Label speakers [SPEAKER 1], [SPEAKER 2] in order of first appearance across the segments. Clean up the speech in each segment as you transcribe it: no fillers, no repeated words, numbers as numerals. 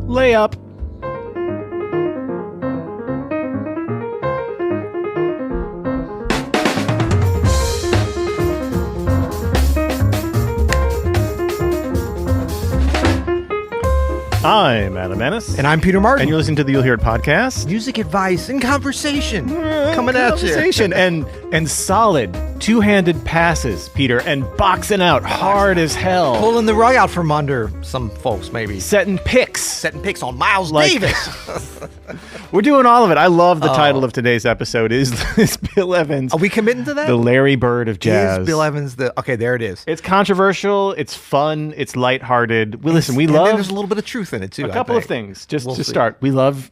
[SPEAKER 1] Layup. I'm Adam Ennis.
[SPEAKER 2] And I'm Peter Martin.
[SPEAKER 1] And you're listening to the You'll Hear It podcast.
[SPEAKER 2] Music advice and conversation coming at you.
[SPEAKER 1] Conversation and solid two-handed passes, Peter, and boxing out hard as hell.
[SPEAKER 2] Pulling the rug out from under some folks, maybe.
[SPEAKER 1] Setting picks.
[SPEAKER 2] Setting picks on Miles Davis.
[SPEAKER 1] We're doing all of it. I love the title of today's episode is Bill Evans.
[SPEAKER 2] Are we committing to that?
[SPEAKER 1] The Larry Bird of jazz.
[SPEAKER 2] Is Bill Evans the... Okay, there it is.
[SPEAKER 1] It's controversial. It's fun. It's lighthearted. We love...
[SPEAKER 2] And there's a little bit of truth in it, too.
[SPEAKER 1] A couple of things, just to start.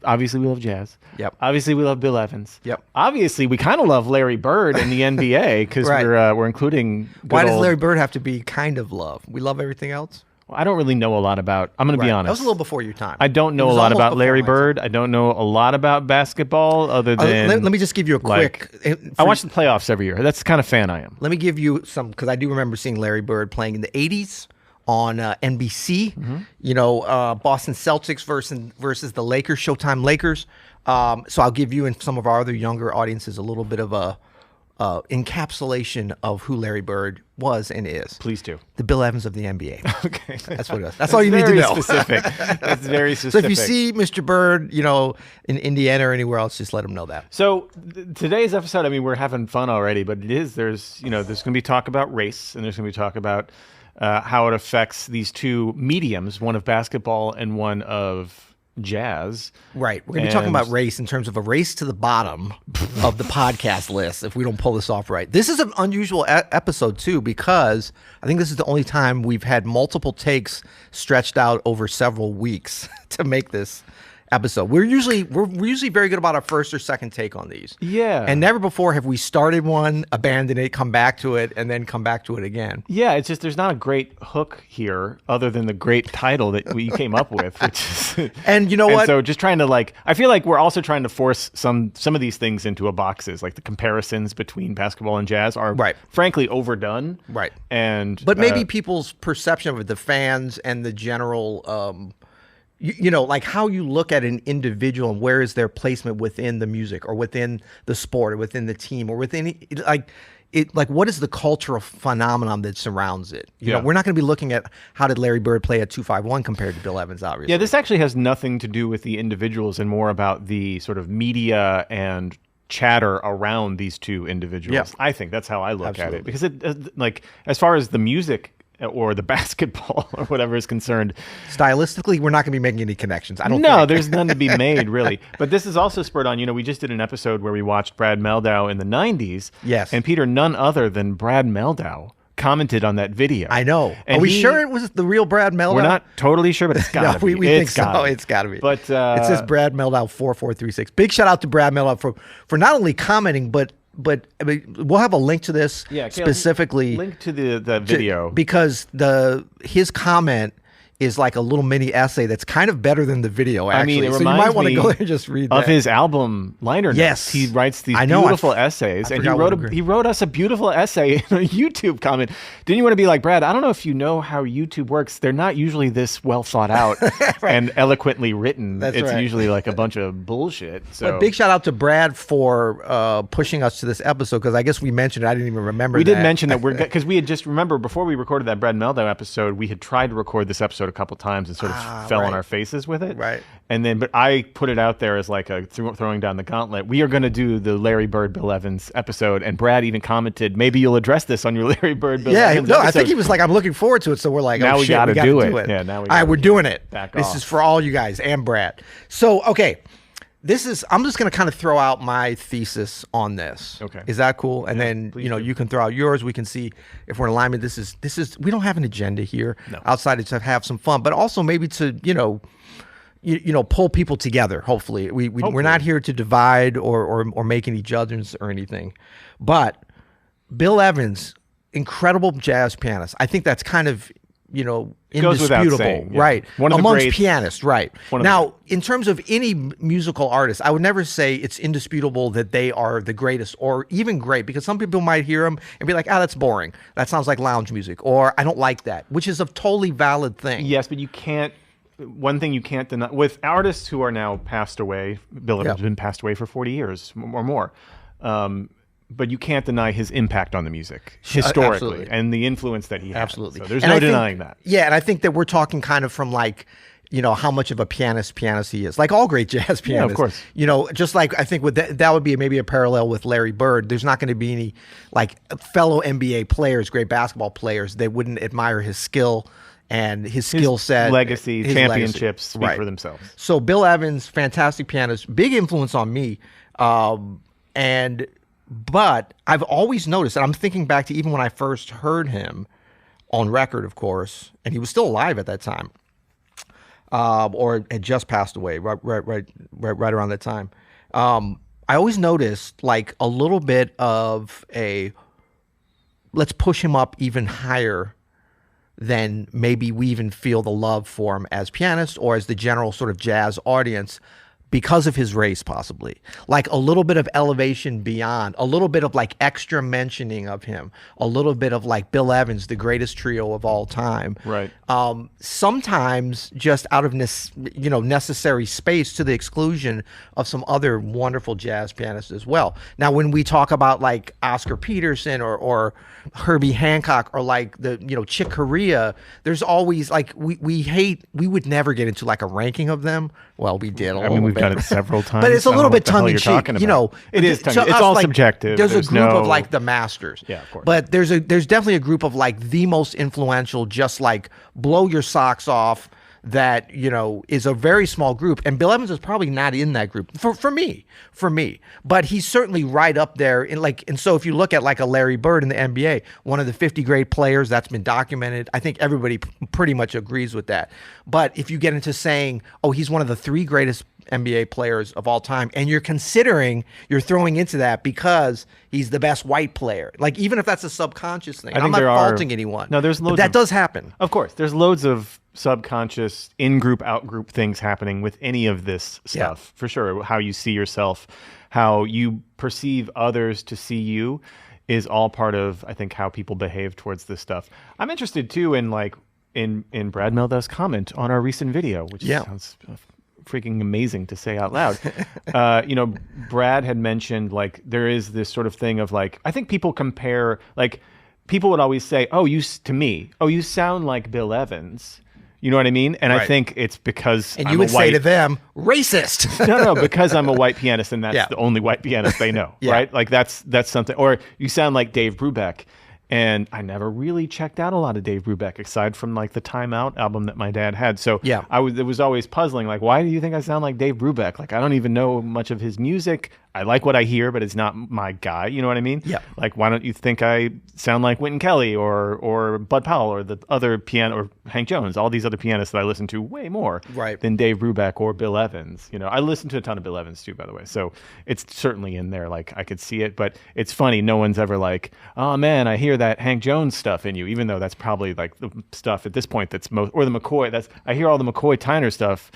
[SPEAKER 1] Obviously, we love jazz.
[SPEAKER 2] Yep.
[SPEAKER 1] Obviously, we love Bill Evans.
[SPEAKER 2] Yep.
[SPEAKER 1] Obviously, we kind of love Larry Bird in the NBA because we're including.
[SPEAKER 2] Why does Larry Bird have to be kind of love? We love everything else.
[SPEAKER 1] Well, I don't really know a lot about. I'm going to be honest.
[SPEAKER 2] That was a little before your time.
[SPEAKER 1] I don't know a lot about Larry Bird. I don't know a lot about basketball other than.
[SPEAKER 2] Let me just give you a quick.
[SPEAKER 1] I watch the playoffs every year. That's the kind of fan I am.
[SPEAKER 2] Let me give you some, because I do remember seeing Larry Bird playing in the '80s. On NBC, Boston Celtics versus the Lakers, Showtime Lakers. So I'll give you and some of our other younger audiences a little bit of a encapsulation of who Larry Bird was and is.
[SPEAKER 1] Please do.
[SPEAKER 2] The Bill Evans of the NBA.
[SPEAKER 1] Okay.
[SPEAKER 2] That's what it is. That's all you need to know.
[SPEAKER 1] Specific. That's very specific.
[SPEAKER 2] So if you see Mr. Bird, in Indiana or anywhere else, just let him know that.
[SPEAKER 1] So today's episode, I mean, we're having fun already, but there's going to be talk about race, and there's going to be talk about how it affects these two mediums, one of basketball and one of jazz.
[SPEAKER 2] Right. We're going to be talking about race in terms of a race to the bottom of the podcast list if we don't pull this off right. This is an unusual episode, too, because I think this is the only time we've had multiple takes stretched out over several weeks to make this episode. We're usually very good about our first or second take on these.
[SPEAKER 1] Yeah.
[SPEAKER 2] And never before have we started one, abandoned it, come back to it, and then come back to it again.
[SPEAKER 1] Yeah, it's just there's not a great hook here other than the great title that we came up with. Which is,
[SPEAKER 2] and you know what?
[SPEAKER 1] So just trying to I feel like we're also trying to force some of these things into a boxes. Like the comparisons between basketball and jazz are frankly overdone.
[SPEAKER 2] Right.
[SPEAKER 1] But
[SPEAKER 2] maybe people's perception of it, the fans and the general like how you look at an individual and where is their placement within the music or within the sport or within the team or within what is the cultural phenomenon that surrounds it? You know, we're not going to be looking at how did Larry Bird play at 251 compared to Bill Evans, obviously.
[SPEAKER 1] Yeah, this actually has nothing to do with the individuals and more about the sort of media and chatter around these two individuals.
[SPEAKER 2] Yeah.
[SPEAKER 1] I think that's how I look at it because it as far as the music or the basketball or whatever is concerned.
[SPEAKER 2] Stylistically, we're not going to be making any connections. I don't think.
[SPEAKER 1] No, there's none to be made, really. But this is also spurred on, we just did an episode where we watched Brad Mehldau in the 90s.
[SPEAKER 2] Yes.
[SPEAKER 1] And Peter, none other than Brad Mehldau commented on that video.
[SPEAKER 2] I know.
[SPEAKER 1] And
[SPEAKER 2] Are we sure it was the real Brad Mehldau?
[SPEAKER 1] We're not totally sure, but it's got to be.
[SPEAKER 2] We think so. It's got to be.
[SPEAKER 1] But
[SPEAKER 2] it says Brad Mehldau 4436. Big shout out to Brad Mehldau for not only commenting, but I mean, we'll have a link to this specifically.
[SPEAKER 1] Link to the video.
[SPEAKER 2] Because his comment is like a little mini essay that's kind of better than the video, actually.
[SPEAKER 1] I mean, it
[SPEAKER 2] so
[SPEAKER 1] reminds
[SPEAKER 2] you might want to
[SPEAKER 1] me
[SPEAKER 2] go there and just read that.
[SPEAKER 1] Of his album liner notes.
[SPEAKER 2] Yes.
[SPEAKER 1] He writes these beautiful essays. And he wrote us a beautiful essay in a YouTube comment. Didn't you want to be like, Brad, I don't know if you know how YouTube works. They're not usually this well thought out and eloquently written. It's usually like a bunch of bullshit. So.
[SPEAKER 2] But big shout out to Brad for pushing us to this episode, because I guess we mentioned it. I didn't even remember
[SPEAKER 1] We did mention that because we had just, remember, before we recorded that Brad Mehldau episode, we had tried to record this episode a couple times and sort of fell on our faces with it.
[SPEAKER 2] Right.
[SPEAKER 1] And then, but I put it out there as like a throwing down the gauntlet. We are going to do the Larry Bird, Bill Evans episode. And Brad even commented, maybe you'll address this on your Larry Bird, Bill Evans episode.
[SPEAKER 2] I think he was like, I'm looking forward to it. So we're like,
[SPEAKER 1] now
[SPEAKER 2] we got to
[SPEAKER 1] do it. Yeah, now we
[SPEAKER 2] all right, we're doing it.
[SPEAKER 1] This
[SPEAKER 2] is for all you guys and Brad. So, okay. I'm just going to kind of throw out my thesis on this.
[SPEAKER 1] Okay.
[SPEAKER 2] Is that cool? And then, you can throw out yours. We can see if we're in alignment. This is, we don't have an agenda here outside of to have some fun, but also maybe to, pull people together. Hopefully we're not here to divide or make any judgments or anything, but Bill Evans, incredible jazz pianist. I think that's kind of, indisputable,
[SPEAKER 1] saying,
[SPEAKER 2] right?
[SPEAKER 1] One of the
[SPEAKER 2] amongst
[SPEAKER 1] greats,
[SPEAKER 2] pianists, right? Now, in terms of any musical artist, I would never say it's indisputable that they are the greatest or even great, because some people might hear them and be like, that's boring. That sounds like lounge music, or I don't like that, which is a totally valid thing.
[SPEAKER 1] Yes, but you can't one thing you can't deny with artists who are now passed away. Bill Evans has been passed away for 40 years or more. But you can't deny his impact on the music historically and the influence that he had.
[SPEAKER 2] Absolutely.
[SPEAKER 1] So there's no denying that.
[SPEAKER 2] Yeah, and I think that we're talking kind of from like, how much of a pianist he is. Like all great jazz pianists.
[SPEAKER 1] Yeah, of course.
[SPEAKER 2] Just like I think with that would be maybe a parallel with Larry Bird. There's not going to be any like fellow NBA players, great basketball players, they wouldn't admire his skill and his skill set.
[SPEAKER 1] Legacy, championships speak for themselves.
[SPEAKER 2] So Bill Evans, fantastic pianist, big influence on me. But I've always noticed, and I'm thinking back to even when I first heard him on record, of course, and he was still alive at that time, or had just passed away right around that time. I always noticed like a little bit of let's push him up even higher than maybe we even feel the love for him as pianist or as the general sort of jazz audience, because of his race, possibly. Like a little bit of elevation beyond, a little bit of like extra mentioning of him, a little bit of like Bill Evans, the greatest trio of all time.
[SPEAKER 1] Right.
[SPEAKER 2] Sometimes just out of necessary space to the exclusion of some other wonderful jazz pianists as well. Now, when we talk about like Oscar Peterson or Herbie Hancock or like the Chick Corea, there's always like we would never get into like a ranking of them. Well, we did.
[SPEAKER 1] We've done it several times.
[SPEAKER 2] But it's a little bit tongue in cheek.
[SPEAKER 1] It is tongue. It's all subjective.
[SPEAKER 2] There's a group of like the masters.
[SPEAKER 1] Yeah, of course.
[SPEAKER 2] But there's definitely a group of like the most influential, just like blow your socks off. That is a very small group, and Bill Evans is probably not in that group for me. But he's certainly right up there. And so if you look at like a Larry Bird in the NBA, one of the 50 great players that's been documented, I think everybody pretty much agrees with that. But if you get into saying, oh, he's one of the 3 greatest NBA players of all time, and you're throwing into that because he's the best white player, like even if that's a subconscious thing, I'm not faulting anyone.
[SPEAKER 1] No, there's loads.
[SPEAKER 2] But that does happen.
[SPEAKER 1] Of course, there's loads of subconscious in-group, out-group things happening with any of this stuff, for sure. How you see yourself, how you perceive others to see you is all part of, I think, how people behave towards this stuff. I'm interested too in Brad Mehldau's comment on our recent video, which sounds freaking amazing to say out loud. Brad had mentioned like there is this sort of thing of like, I think people compare, like people would always say, you sound like Bill Evans. You know what I mean? And I think it's because
[SPEAKER 2] you would say to them, racist.
[SPEAKER 1] No, because I'm a white pianist and that's the only white pianist they know, right? Like that's something. Or you sound like Dave Brubeck. And I never really checked out a lot of Dave Brubeck aside from like the Time Out album that my dad had. So it was always puzzling. Like, why do you think I sound like Dave Brubeck? Like, I don't even know much of his music. I like what I hear, but it's not my guy. You know what I mean?
[SPEAKER 2] Yeah.
[SPEAKER 1] Like, why don't you think I sound like Wynton Kelly or Bud Powell or the other or Hank Jones, all these other pianists that I listen to way more than Dave Brubeck or Bill Evans. I listen to a ton of Bill Evans too, by the way. So it's certainly in there. Like, I could see it, but it's funny. No one's ever like, oh man, I hear that Hank Jones stuff in you, even though that's probably like the stuff at this point that's most, or the McCoy. I hear all the McCoy Tyner stuff.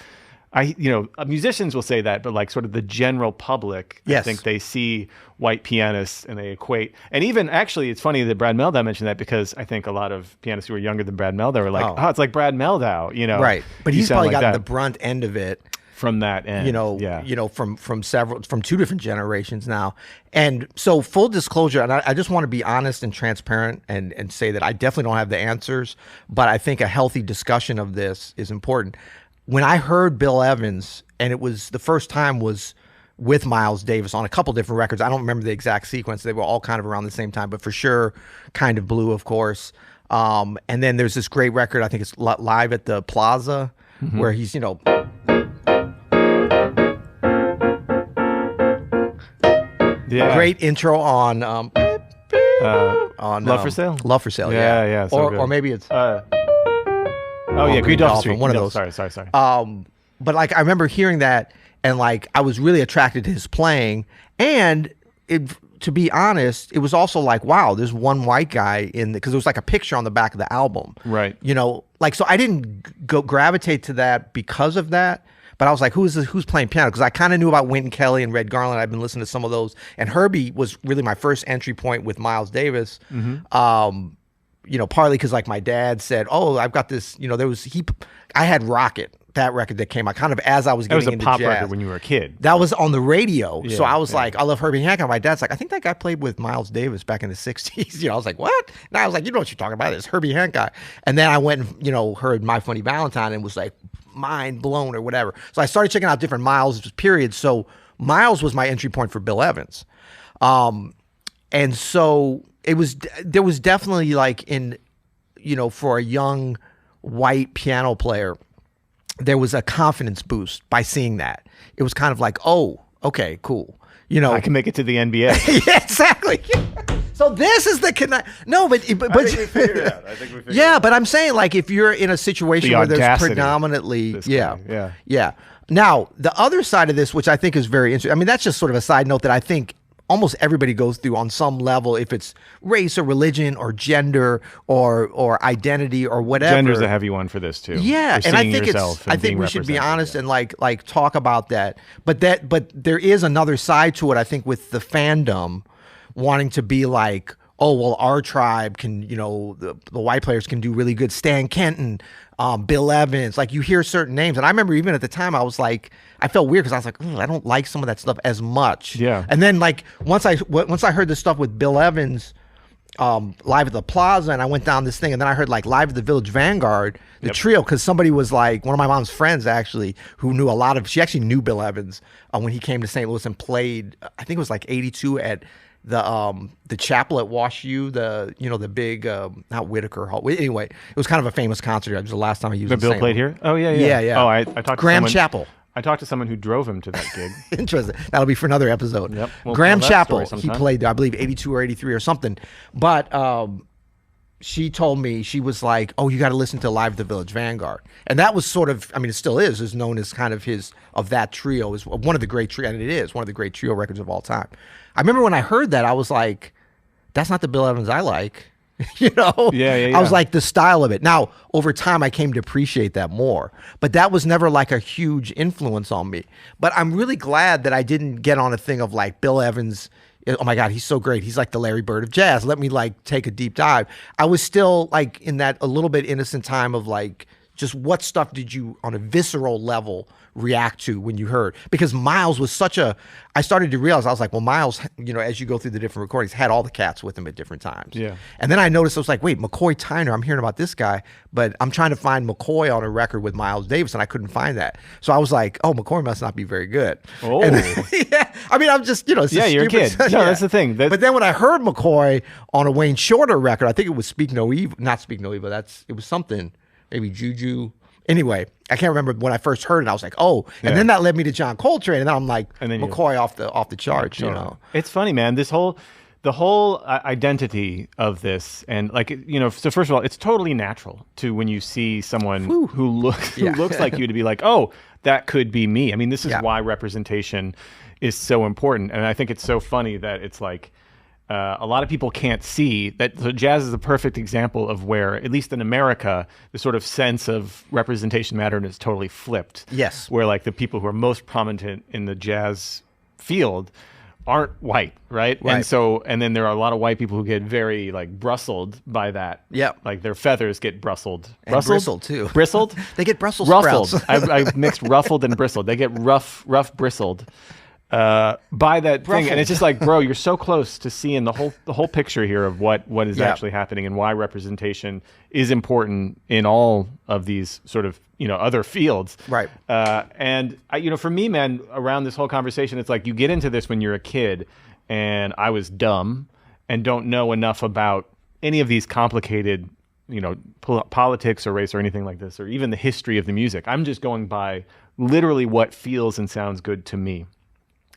[SPEAKER 1] Musicians will say that, but like sort of the general public, I think they see white pianists and they equate. And even actually, it's funny that Brad Mehldau mentioned that because I think a lot of pianists who are younger than Brad Mehldau are like, it's like Brad Mehldau,
[SPEAKER 2] Right. But he's probably gotten the brunt end of it.
[SPEAKER 1] From that end,
[SPEAKER 2] from 2 different generations now. And so full disclosure, and I just want to be honest and transparent and say that I definitely don't have the answers, but I think a healthy discussion of this is important. When I heard Bill Evans, and it was the first time was with Miles Davis on a couple different records. I don't remember the exact sequence. They were all kind of around the same time, but for sure, Kind of Blue, of course. And then there's this great record, I think it's Live at the Plaza, where he's, great intro on
[SPEAKER 1] Love for Sale.
[SPEAKER 2] Love for Sale,
[SPEAKER 1] yeah. So
[SPEAKER 2] or maybe it's
[SPEAKER 1] Green Dolphin,
[SPEAKER 2] one of those.
[SPEAKER 1] Sorry.
[SPEAKER 2] But like I remember hearing that, and like I was really attracted to his playing, and to be honest, it was also like, wow, there's one white guy because there was like a picture on the back of the album,
[SPEAKER 1] right?
[SPEAKER 2] So I didn't gravitate to that because of that. But I was like, who's playing piano? Because I kind of knew about Wynton Kelly and Red Garland. I've been listening to some of those. And Herbie was really my first entry point with Miles Davis. Partly because like my dad said, oh, I've got this, I had Rocket that record that came out kind of as I was getting into jazz.
[SPEAKER 1] That was a pop record when you were a kid.
[SPEAKER 2] That was on the radio. So I was like, I love Herbie Hancock. My dad's like, I think that guy played with Miles Davis back in the 60s. I was like, what? And I was like, you know what you're talking about. It's Herbie Hancock. And then I went and, heard My Funny Valentine and was like mind blown or whatever. So I started checking out different Miles periods. So Miles was my entry point for Bill Evans. And so there was definitely like for a young white piano player, there was a confidence boost by seeing that. It was kind of like, oh, okay, cool.
[SPEAKER 1] I can make it to the NBA.
[SPEAKER 2] Yeah, exactly. So this is the connect. No, but
[SPEAKER 1] I think we figured it out.
[SPEAKER 2] Yeah, but I'm saying like if you're in a situation where there's predominantly, yeah. Now the other side of this, which I think is very interesting. I mean, that's just sort of a side note that I think almost everybody goes through on some level, if it's race or religion or gender or identity or whatever.
[SPEAKER 1] Gender's a heavy one for this too.
[SPEAKER 2] Yeah, and I think we should be honest and like talk about that. But there is another side to it. I think with the fandom wanting to be like, oh well, our tribe can, the white players can do really good. Stan Kenton, Bill Evans, like you hear certain names, and I remember even at the time I was like, I felt weird because I was like, I don't like some of that stuff as much.
[SPEAKER 1] Yeah.
[SPEAKER 2] And then like once I heard this stuff with Bill Evans, live at the Plaza, and I went down this thing, and then I heard like live at the Village Vanguard, the trio, because somebody was like, one of my mom's friends actually, who knew she actually knew Bill Evans when he came to St. Louis and played, I think it was like 82 at the chapel at Wash U, the big not Whitaker Hall. Anyway, it was kind of a famous concert. It was the last time he used.
[SPEAKER 1] The Bill played here. Oh yeah. Oh, I talked to
[SPEAKER 2] Graham Chapel.
[SPEAKER 1] I talked to someone who drove him to that gig.
[SPEAKER 2] Interesting. That'll be for another episode.
[SPEAKER 1] Yep.
[SPEAKER 2] Graham Chapel. He played there, I believe 82 or 83 or something. But she told me, she was like, oh, you got to listen to Live at the Village Vanguard. And that was sort of, I mean, it still is known as kind of that trio, is one of the great trio, and it is one of the great trio records of all time. I remember when I heard that, I was like, that's not the Bill Evans I like.
[SPEAKER 1] Yeah.
[SPEAKER 2] I was like, the style of it. Now, over time, I came to appreciate that more. But that was never like a huge influence on me. But I'm really glad that I didn't get on a thing of like Bill Evans, oh my God, he's so great. He's like the Larry Bird of jazz. Let me like take a deep dive. I was still like in that a little bit innocent time of like, just what stuff did you on a visceral level react to when you heard? Because Miles was I started to realize, I was like, well, Miles, as you go through the different recordings, had all the cats with him at different times.
[SPEAKER 1] Yeah.
[SPEAKER 2] And then I noticed, I was like, wait, McCoy Tyner, I'm hearing about this guy, but I'm trying to find McCoy on a record with Miles Davis, and I couldn't find that. So I was like, oh, McCoy must not be very good.
[SPEAKER 1] Oh.
[SPEAKER 2] Yeah. I mean, I'm just, it's
[SPEAKER 1] you're a kid. No, that's the thing.
[SPEAKER 2] But then when I heard McCoy on a Wayne Shorter record, I think it was Speak No Evil, not Speak No Evil, it was something, maybe Juju. Anyway, I can't remember when I first heard it. I was like, oh, and then that led me to John Coltrane, and then I'm like, McCoy off the charts,
[SPEAKER 1] It's funny, man. The whole identity of this, and like, so first of all, it's totally natural to when you see someone who looks like you to be like, oh, that could be me. I mean, this is why representation is so important, and I think it's so funny that it's like, a lot of people can't see that. So jazz is a perfect example of where, at least in America, the sort of sense of representation mattered is totally flipped.
[SPEAKER 2] Yes.
[SPEAKER 1] Where like the people who are most prominent in the jazz field aren't white, right? And then there are a lot of white people who get very like bristled by that.
[SPEAKER 2] Yeah.
[SPEAKER 1] Like their feathers get bristled.
[SPEAKER 2] And bristled too.
[SPEAKER 1] Bristled?
[SPEAKER 2] They get Brussels
[SPEAKER 1] ruffled.
[SPEAKER 2] sprouts.
[SPEAKER 1] I mixed ruffled and bristled. They get rough bristled. By that thing, and it's just like, bro, you're so close to seeing the whole picture here of what is actually happening and why representation is important in all of these sort of other fields,
[SPEAKER 2] right?
[SPEAKER 1] And for me, man, around this whole conversation, it's like you get into this when you're a kid, and I was dumb and don't know enough about any of these complicated politics or race or anything like this, or even the history of the music. I'm just going by literally what feels and sounds good to me.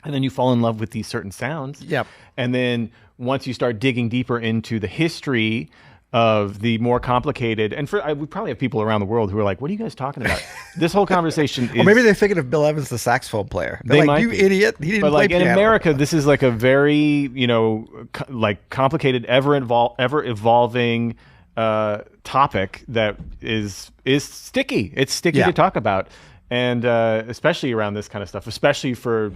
[SPEAKER 1] And then you fall in love with these certain sounds.
[SPEAKER 2] Yep.
[SPEAKER 1] And then once you start digging deeper into the history of the more complicated, and we probably have people around the world who are like, what are you guys talking about? This whole conversation is...
[SPEAKER 2] Or maybe they're thinking of Bill Evans, the saxophone player. They're like, you idiot, he didn't play
[SPEAKER 1] like
[SPEAKER 2] piano.
[SPEAKER 1] In America, this is like a very, like complicated, ever evolving topic that is sticky. It's sticky to talk about. And especially around this kind of stuff, especially for,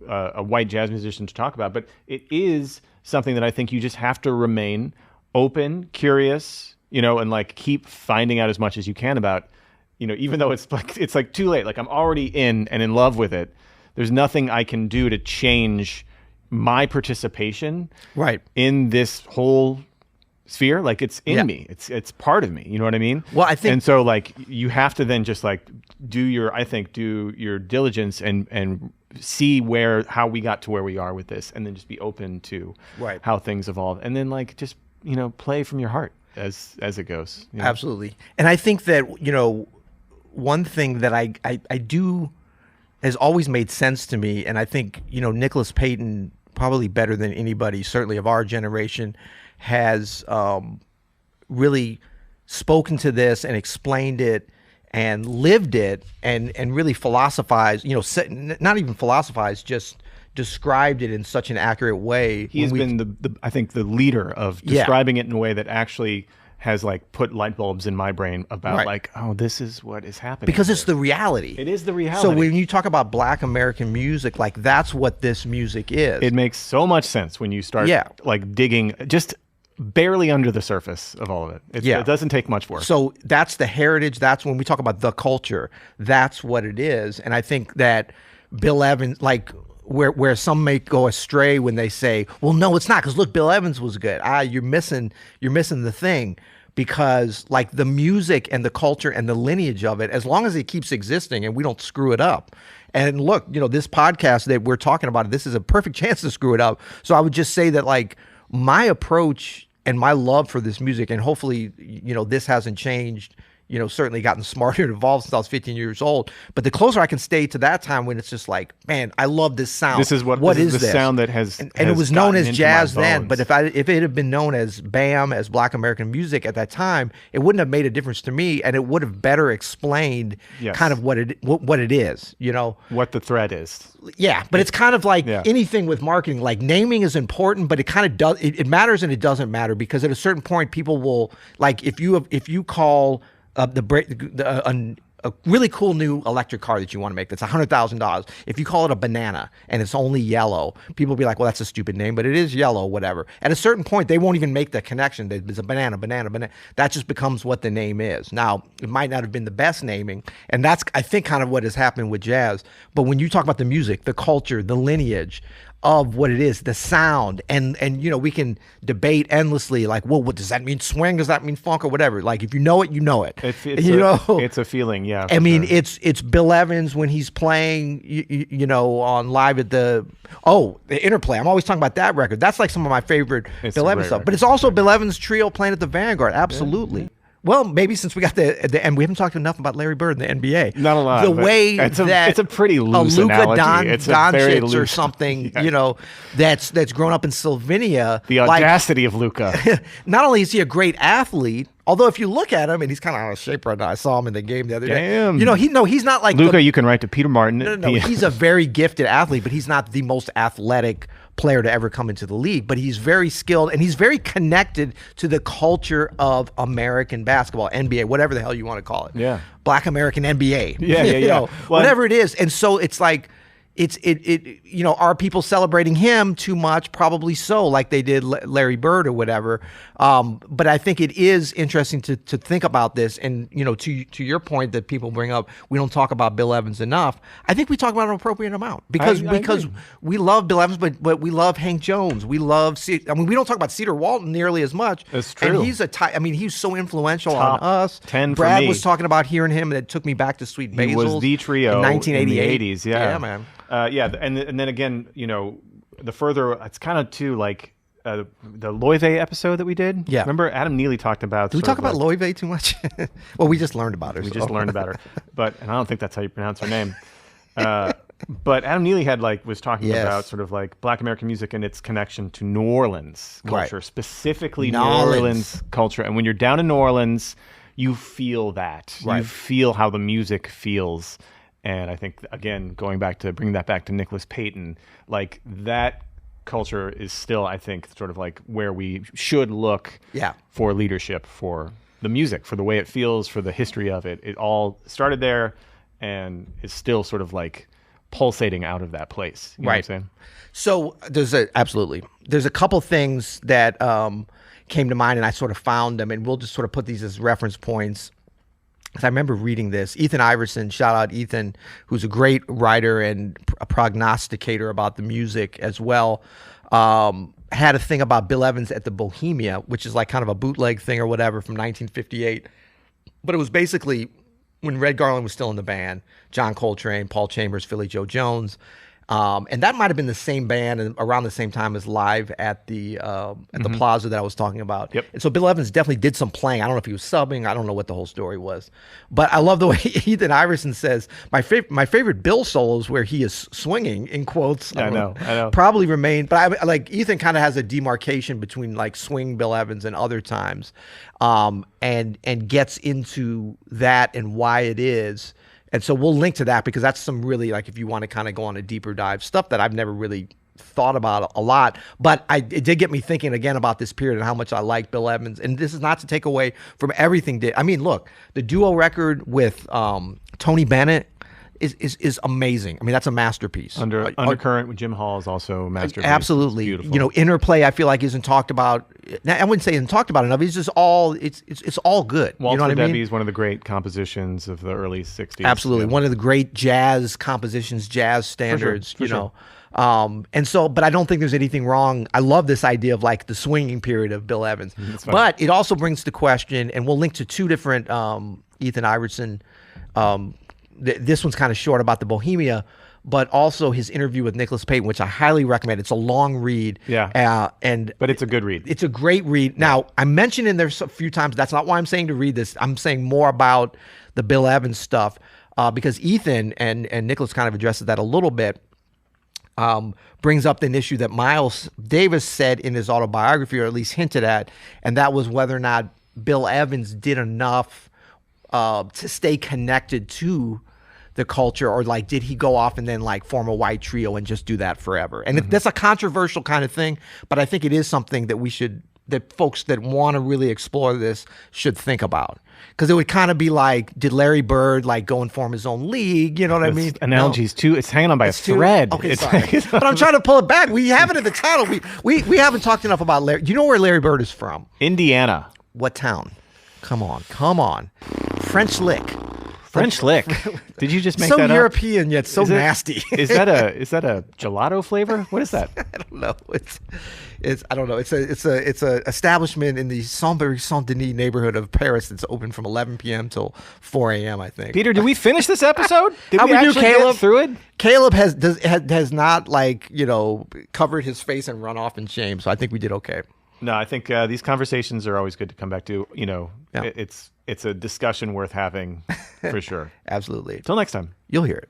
[SPEAKER 1] a white jazz musician to talk about. But it is something that I think you just have to remain open, curious, and like keep finding out as much as you can about you know, even though it's like too late, like I'm already in and in love with it, there's nothing I can do to change my participation in this whole sphere. Like it's in me. It's part of me. You know what I mean?
[SPEAKER 2] Well, I think,
[SPEAKER 1] and so like you have to then just like do your diligence and see how we got to where we are with this, and then just be open to how things evolve, and then like just, you know, play from your heart as it goes. You know?
[SPEAKER 2] Absolutely. And I think that, you know, one thing that I do has always made sense to me, and I think, you know, Nicholas Payton, probably better than anybody, certainly of our generation, has really spoken to this and explained it and lived it and really philosophized, you know, not even philosophized, just described it in such an accurate way.
[SPEAKER 1] He has been I think the leader of describing it in a way that actually has like put light bulbs in my brain about like, oh, this is what is happening.
[SPEAKER 2] Because it's the reality.
[SPEAKER 1] It is the reality.
[SPEAKER 2] So when you talk about Black American music, like that's what this music is.
[SPEAKER 1] It makes so much sense when you start like digging just barely under the surface of all of it. It doesn't take much work.
[SPEAKER 2] So that's the heritage. That's when we talk about the culture. That's what it is. And I think that Bill Evans, like where some may go astray when they say, well, no, it's not, because look, Bill Evans was good. You're missing the thing. Because like the music and the culture and the lineage of it, as long as it keeps existing and we don't screw it up. And look, you know, this podcast that we're talking about, this is a perfect chance to screw it up. So I would just say that like my approach and my love for this music, and hopefully, you know, this hasn't changed, you know, certainly gotten smarter and evolved since I was 15 years old. But the closer I can stay to that time when it's just like, man, I love this sound.
[SPEAKER 1] This is what is the sound that has
[SPEAKER 2] and it was known as jazz then. But if it had been known as BAM, as Black American music at that time, it wouldn't have made a difference to me, and it would have better explained kind of what it is, you know,
[SPEAKER 1] what the thread is.
[SPEAKER 2] Yeah, but it's kind of like anything with marketing. Like naming is important, but it kind of does. It matters and it doesn't matter, because at a certain point, people will like if you call a really cool new electric car that you want to make that's $100,000. If you call it a banana and it's only yellow, people will be like, well, that's a stupid name, but it is yellow, whatever. At a certain point, they won't even make the connection. There's a banana. That just becomes what the name is. Now, it might not have been the best naming, and that's, I think, kind of what has happened with jazz. But when you talk about the music, the culture, the lineage of what it is, the sound, and you know, we can debate endlessly, like, well, what does that mean? Swing? Does that mean funk or whatever? Like, if you know it, you know it.
[SPEAKER 1] It's a feeling, yeah.
[SPEAKER 2] I mean, it's Bill Evans when he's playing, you know, on live at the Interplay. I'm always talking about that record. That's like some of my favorite Bill Evans stuff. But it's also Bill Evans trio playing at the Vanguard. Absolutely. Yeah. Well, maybe since we got the and we haven't talked enough about Larry Bird in the NBA.
[SPEAKER 1] Not a lot.
[SPEAKER 2] The way
[SPEAKER 1] it's a pretty loose
[SPEAKER 2] Luka
[SPEAKER 1] analogy. It's
[SPEAKER 2] Doncic
[SPEAKER 1] loose,
[SPEAKER 2] or something, you know, that's grown up in Slovenia.
[SPEAKER 1] The audacity of Luka.
[SPEAKER 2] Not only is he a great athlete, although if you look at him, and he's kind of out of shape right now. I saw him in the game the other day. You know, he's not like
[SPEAKER 1] Luka. You can write to Peter Martin.
[SPEAKER 2] No. He's a very gifted athlete, but he's not the most athletic player to ever come into the league. But he's very skilled, and he's very connected to the culture of American basketball, NBA, whatever the hell you want to call it.
[SPEAKER 1] Yeah.
[SPEAKER 2] Black American NBA.
[SPEAKER 1] Yeah.
[SPEAKER 2] You know, whatever it is. And so it's like, you know, are people celebrating him too much? Probably so, like they did Larry Bird or whatever. But I think it is interesting to think about this. And, you know, to your point that people bring up, we don't talk about Bill Evans enough. I think we talk about an appropriate amount because we love Bill Evans, but we love Hank Jones. We love, we don't talk about Cedar Walton nearly as much.
[SPEAKER 1] That's true.
[SPEAKER 2] And he's so influential on us.
[SPEAKER 1] 10
[SPEAKER 2] Brad
[SPEAKER 1] for me.
[SPEAKER 2] was talking about hearing him, and it took me back to Sweet Basil's.
[SPEAKER 1] He was the trio
[SPEAKER 2] in 1988.
[SPEAKER 1] in the 80s. Yeah,
[SPEAKER 2] man.
[SPEAKER 1] And then again, you know, the further it's kind of too like the Loive episode that we did.
[SPEAKER 2] Yeah,
[SPEAKER 1] remember Adam Neely talked about.
[SPEAKER 2] Did we talk about Loive too much? Well, we just learned about her.
[SPEAKER 1] Just learned about her, and I don't think that's how you pronounce her name. But Adam Neely was talking about sort of like Black American music and its connection to New Orleans culture, specifically New Orleans culture. And when you're down in New Orleans, you feel that. Right. You feel how the music feels. And I think, again, bringing that back to Nicholas Payton, like that culture is still, I think, sort of like where we should look for leadership, for the music, for the way it feels, for the history of it. It all started there and is still sort of like pulsating out of that place. You know what I'm saying?
[SPEAKER 2] So there's a couple things that came to mind, and I sort of found them, and we'll just sort of put these as reference points. I remember reading this. Ethan Iverson, shout out Ethan, who's a great writer and a prognosticator about the music as well, had a thing about Bill Evans at the Bohemia, which is like kind of a bootleg thing or whatever from 1958. But it was basically when Red Garland was still in the band, John Coltrane, Paul Chambers, Philly Joe Jones. And that might have been the same band and around the same time as Live at the Plaza that I was talking about.
[SPEAKER 1] Yep.
[SPEAKER 2] And so Bill Evans definitely did some playing. I don't know if he was subbing. I don't know what the whole story was. But I love the way Ethan Iverson says, my favorite Bill solos where he is swinging, in quotes.
[SPEAKER 1] Yeah, I know.
[SPEAKER 2] Probably remain. But like Ethan kind of has a demarcation between like swing Bill Evans and other times, and gets into that and why it is. And so we'll link to that because that's some really, like, if you want to kind of go on a deeper dive, stuff that I've never really thought about a lot. But it did get me thinking again about this period and how much I like Bill Evans. And this is not to take away from everything. I mean, look, the duo record with Tony Bennett is amazing. I mean, that's a masterpiece.
[SPEAKER 1] Undercurrent with Jim Hall is also a masterpiece.
[SPEAKER 2] Absolutely.
[SPEAKER 1] Beautiful.
[SPEAKER 2] You know, Interplay I feel like isn't talked about. I wouldn't say isn't talked about enough. It's just all it's all good.
[SPEAKER 1] Waltz
[SPEAKER 2] you know what
[SPEAKER 1] for
[SPEAKER 2] I
[SPEAKER 1] Debbie
[SPEAKER 2] mean?
[SPEAKER 1] is one of the great compositions of the early 60s.
[SPEAKER 2] Absolutely.
[SPEAKER 1] Yeah.
[SPEAKER 2] One of the great jazz compositions, jazz standards,
[SPEAKER 1] For sure.
[SPEAKER 2] And so, but I don't think there's anything wrong. I love this idea of like the swinging period of Bill Evans. But it also brings the question, and we'll link to two different Ethan Iverson. This one's kind of short about the Bohemia, but also his interview with Nicholas Payton, which I highly recommend. It's a long read.
[SPEAKER 1] Yeah. But it's a good read.
[SPEAKER 2] It's a great read. Now, I mentioned in there a few times, that's not why I'm saying to read this. I'm saying more about the Bill Evans stuff because Ethan and Nicholas kind of addresses that a little bit. Brings up an issue that Miles Davis said in his autobiography, or at least hinted at, and that was whether or not Bill Evans did enough to stay connected to the culture, or like did he go off and then like form a white trio and just do that forever? And that's a controversial kind of thing, but I think it is something that that folks that want to really explore this should think about. Because it would kind of be like, did Larry Bird like go and form his own league? You know what I mean?
[SPEAKER 1] Analogies too. It's hanging on by a thread.
[SPEAKER 2] Okay, sorry. But I'm trying to pull it back. We have it in the title. We haven't talked enough about Larry. Do you know where Larry Bird is from?
[SPEAKER 1] Indiana.
[SPEAKER 2] What town? Come on. French Lick.
[SPEAKER 1] French Lick. Did you just make
[SPEAKER 2] so
[SPEAKER 1] that
[SPEAKER 2] European yet so nasty?
[SPEAKER 1] Is that a gelato flavor? What is that?
[SPEAKER 2] I don't know. I don't know. It's a establishment in the Saint-Denis neighborhood of Paris that's open from 11 p.m. till 4 a.m. I think.
[SPEAKER 1] Peter, did we finish this episode? Did
[SPEAKER 2] How
[SPEAKER 1] we actually get through it?
[SPEAKER 2] Caleb has not covered his face and run off in shame. So I think we did okay.
[SPEAKER 1] No, I think these conversations are always good to come back to. It's a discussion worth having for sure.
[SPEAKER 2] Absolutely.
[SPEAKER 1] Till next time.
[SPEAKER 2] You'll hear it.